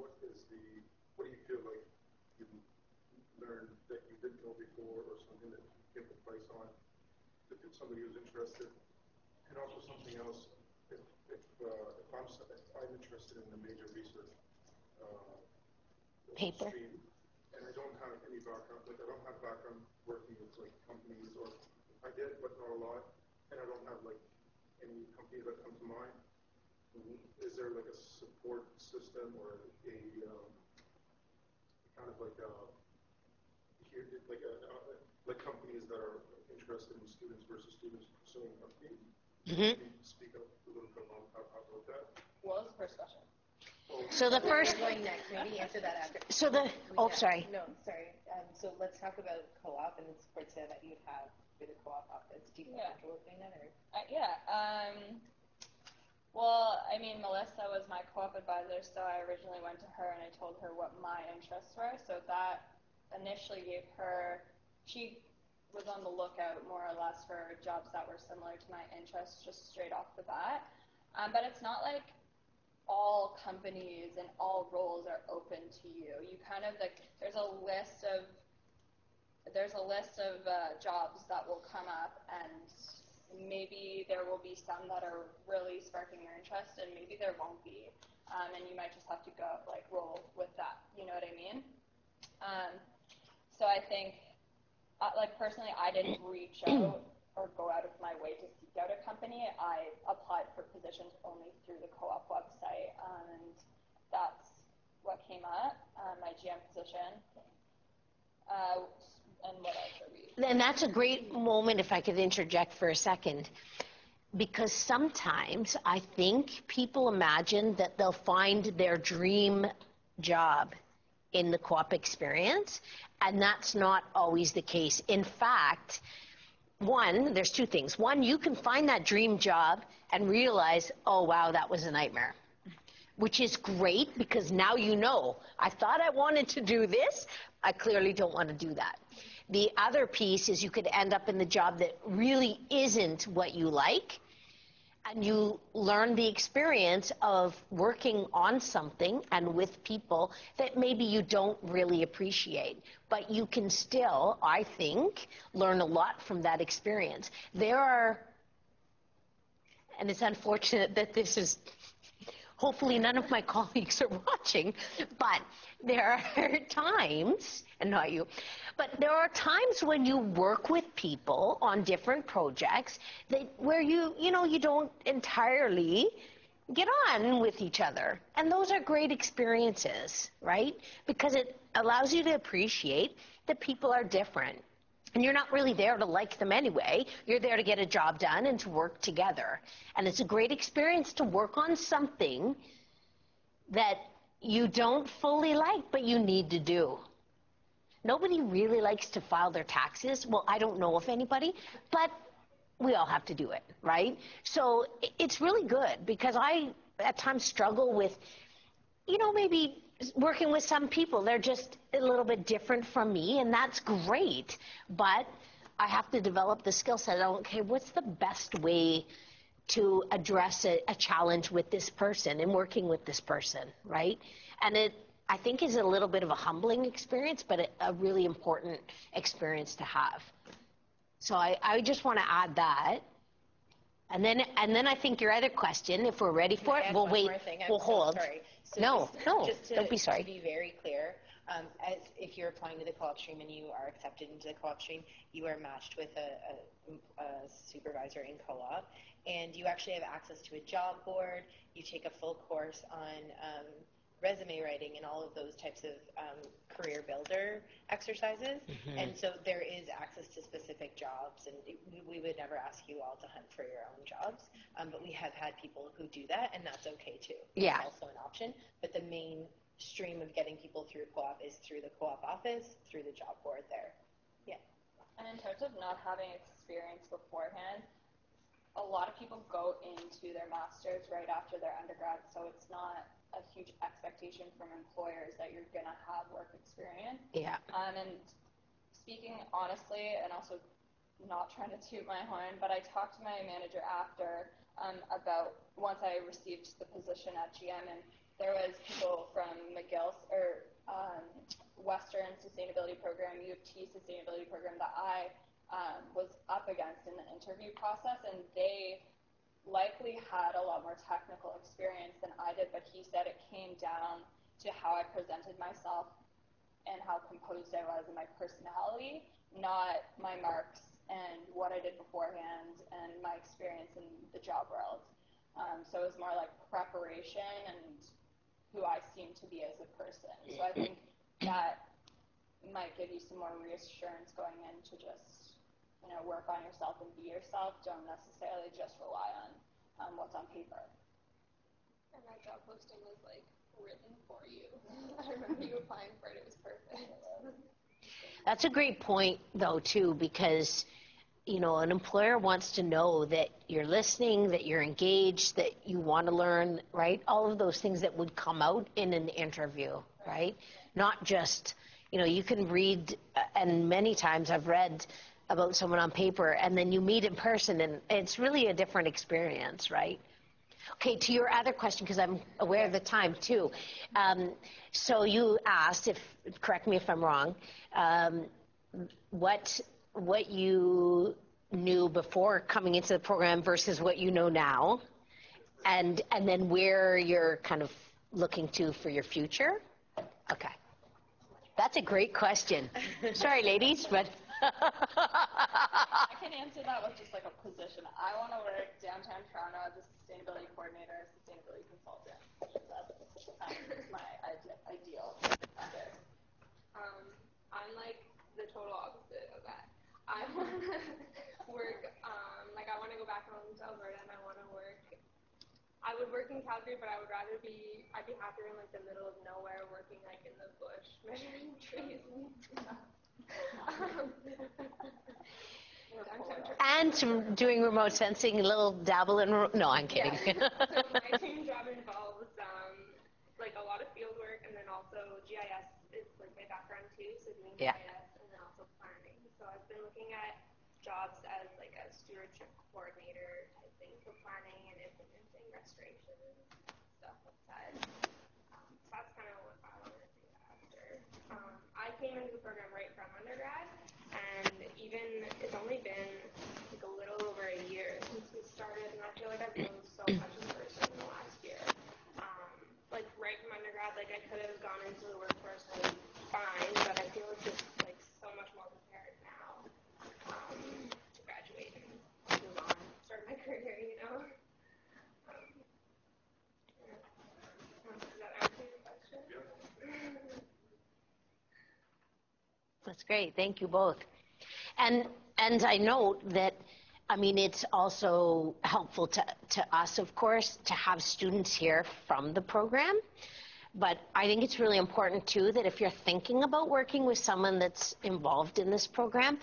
Speaker 6: What do you feel like you learned that you didn't know before, or something that you give advice on to somebody who's interested? And also something else, if I'm interested in a major research
Speaker 1: paper,
Speaker 6: stream, and I don't have any background, I don't have background working with companies, or I did, but not a lot, and I don't have any companies that come to mind. Is there a support system or a kind of companies that are interested in students versus students pursuing companies?
Speaker 1: Mm-hmm.
Speaker 6: Can you speak up a little bit about that?
Speaker 2: What was the first question?
Speaker 1: So the first.
Speaker 8: Going next, maybe answer that after.
Speaker 1: Sorry.
Speaker 8: No, sorry. So let's talk about co-op and the support that you have through the co-op office. Do you feel comfortable with doing that, or?
Speaker 2: Well, Melissa was my co-op advisor, so I originally went to her and I told her what my interests were. So that initially gave her, she was on the lookout more or less for jobs that were similar to my interests just straight off the bat. But it's not like all companies and all roles are open to you. You kind of there's a list of jobs that will come up, and maybe there will be some that are really sparking your interest, and maybe there won't be, and you might just have to go roll with that. You know what I mean? So I think, personally, I didn't reach out or go out of my way to seek out a company. I applied for positions only through the co-op website, and that's what came up, my GM position. And what else are we?
Speaker 1: And that's a great moment, if I could interject for a second, because sometimes I think people imagine that they'll find their dream job in the co-op experience, and that's not always the case. In fact, one, there's two things. One, you can find that dream job and realize, oh, wow, that was a nightmare, which is great because now you know, I thought I wanted to do this. I clearly don't want to do that. The other piece is you could end up in the job that really isn't what you like, and you learn the experience of working on something and with people that maybe you don't really appreciate. But you can still, I think, learn a lot from that experience. There are, and it's unfortunate that this is, hopefully none of my colleagues are watching, but there are times, and not you, but there are times when you work with people on different projects that where you don't entirely get on with each other. And those are great experiences, right? Because it allows you to appreciate that people are different. And you're not really there to like them anyway. You're there to get a job done and to work together. And it's a great experience to work on something that you don't fully like, but you need to do. Nobody really likes to file their taxes. Well, I don't know of anybody, but we all have to do it, right? So it's really good because I, at times, struggle with, maybe working with some people. They're just a little bit different from me, and that's great. But I have to develop the skill set. Okay, what's the best way to address a challenge with this person and working with this person, right? And it, I think, is a little bit of a humbling experience, but a really important experience to have. So I just want to add that. And then I think your other question, if we're ready for it, we'll wait, we'll hold.
Speaker 8: Sorry. So
Speaker 1: no,
Speaker 8: don't
Speaker 1: be sorry.
Speaker 8: To be very clear, as if you're applying to the co-op stream and you are accepted into the co-op stream, you are matched with a supervisor in co-op, and you actually have access to a job board. You take a full course on resume writing and all of those types of career builder exercises. Mm-hmm. And so there is access to specific jobs, and we would never ask you all to hunt for your own jobs, but we have had people who do that, and that's okay too.
Speaker 1: Yeah.
Speaker 8: It's also an option, but the main stream of getting people through co-op is through the co-op office, through the job board there. Yeah.
Speaker 2: And in terms of not having experience beforehand, a lot of people go into their master's right after their undergrad, so it's not a huge expectation from employers that you're going to have work experience.
Speaker 1: Yeah.
Speaker 2: And speaking honestly, and also not trying to toot my horn, but I talked to my manager after about once I received the position at GM, and there was people from McGill's or Western Sustainability Program, U of T Sustainability Program that I was up against in the interview process, and they likely had a lot more technical experience than I did, but he said it came down to how I presented myself and how composed I was and my personality, not my marks and what I did beforehand and my experience in the job world. So it was more like preparation and who I seem to be as a person. So I think that might give you some more reassurance going in to just work on yourself and be yourself. Don't necessarily just rely on what's on paper.
Speaker 3: And that job posting was written for you. I remember you applying for it. It was perfect.
Speaker 1: That's a great point, though, too, because an employer wants to know that you're listening, that you're engaged, that you want to learn, right? All of those things that would come out in an interview, right? Not just, you can read, and many times I've read about someone on paper, and then you meet in person, and it's really a different experience, right? Okay, to your other question, because I'm aware of the time, too. So you asked, correct me if I'm wrong, what you knew before coming into the program versus what you know now, and then where you're kind of looking to for your future? Okay. That's a great question. Sorry, ladies, but...
Speaker 2: I can answer that with just a position. I want to work downtown Toronto as a sustainability coordinator, sustainability consultant. That's my ideal.
Speaker 3: I'm the total opposite of that. I want to work, I want to go back home to Alberta, and I want to work. I would work in Calgary, but I'd be happier in the middle of nowhere, working in the bush, measuring trees and stuff.
Speaker 1: And doing remote sensing, a little dabble in, no, I'm kidding.
Speaker 3: Yeah. So my dream job involves like a lot of field work, and then also GIS is like my background too, so doing
Speaker 1: Yeah.
Speaker 3: GIS and then also planning. So I've been looking at jobs as like a stewardship coordinator type thing for planning and implementing restoration stuff like that. So that's kind of what I want to do after. I came into the program right from undergrad, and even it's only been like a little over a year since we started, and I feel like I've grown so much in person in the last year. Like right from undergrad, like I could have gone into the workforce like fine, but I feel like just like so much more prepared now to graduate and move on, start my career, you know. Does that answer your question?
Speaker 1: That's great. Thank you both. And I note that, I mean, it's also helpful to us, of course, to have students here from the program. But I think it's really important, too, that if you're thinking about working with someone that's involved in this program,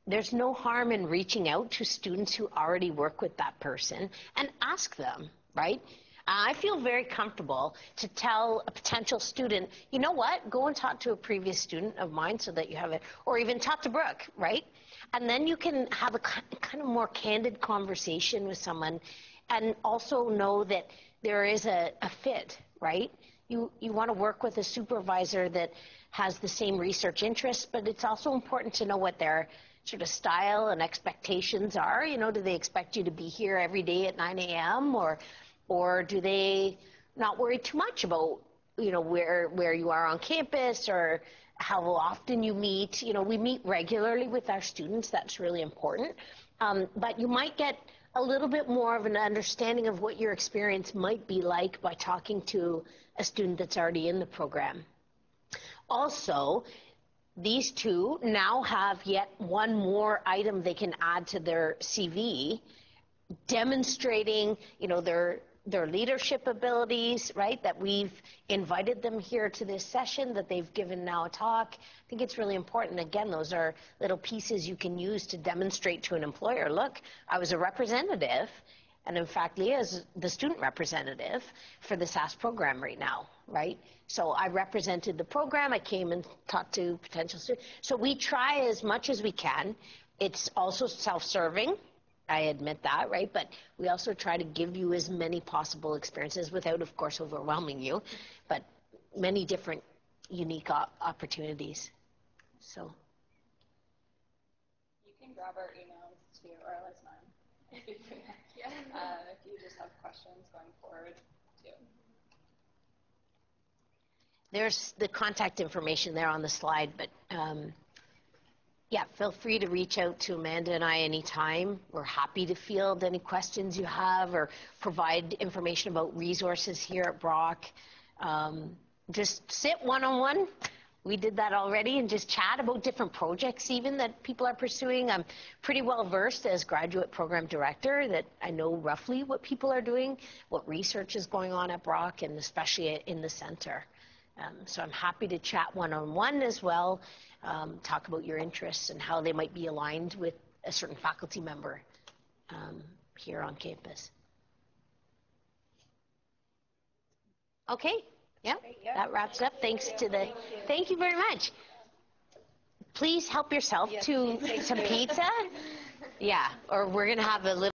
Speaker 1: there's no harm in reaching out to students who already work with that person and ask them, right? I feel very comfortable to tell a potential student, you know what, go and talk to a previous student of mine so that you have it, or even talk to Brooke, right? And then you can have a kind of more candid conversation with someone and also know that there is a fit, right? You want to work with a supervisor that has the same research interests, but it's also important to know what their sort of style and expectations are. You know, do they expect you to be here every day at 9 a.m. or do they not worry too much about, you know, where you are on campus or how often you meet? You know, we meet regularly with our students. That's really important. But you might get a little bit more of an understanding of what your experience might be like by talking to a student that's already in the program. Also, these two now have yet one more item they can add to their CV, demonstrating, you know, their leadership abilities, right, that we've invited them here to this session, that they've given now a talk. I think it's really important. Again, those are little pieces you can use to demonstrate to an employer, look, I was a representative, and in fact, Leah is the student representative for the SAS program right now, right? So I represented the program. I came and talked to potential students. So we try as much as we can. It's also self-serving. I admit that, right? But we also try to give you as many possible experiences without, of course, overwhelming you, but many different unique opportunities. So.
Speaker 2: You can grab our emails too, or at least mine. If you just have questions going forward too.
Speaker 1: There's the contact information there on the slide, but yeah, feel free to reach out to Amanda and I anytime. We're happy to field any questions you have or provide information about resources here at Brock. Just sit one-on-one. We did that already, and just chat about different projects even that people are pursuing. I'm pretty well versed as graduate program director that I know roughly what people are doing, what research is going on at Brock, and especially in the center. So I'm happy to chat one-on-one as well, talk about your interests and how they might be aligned with a certain faculty member here on campus. Okay, yeah, that wraps up. Thanks to the, thank you very much. Please help yourself to some pizza. Yeah, or we're going to have a little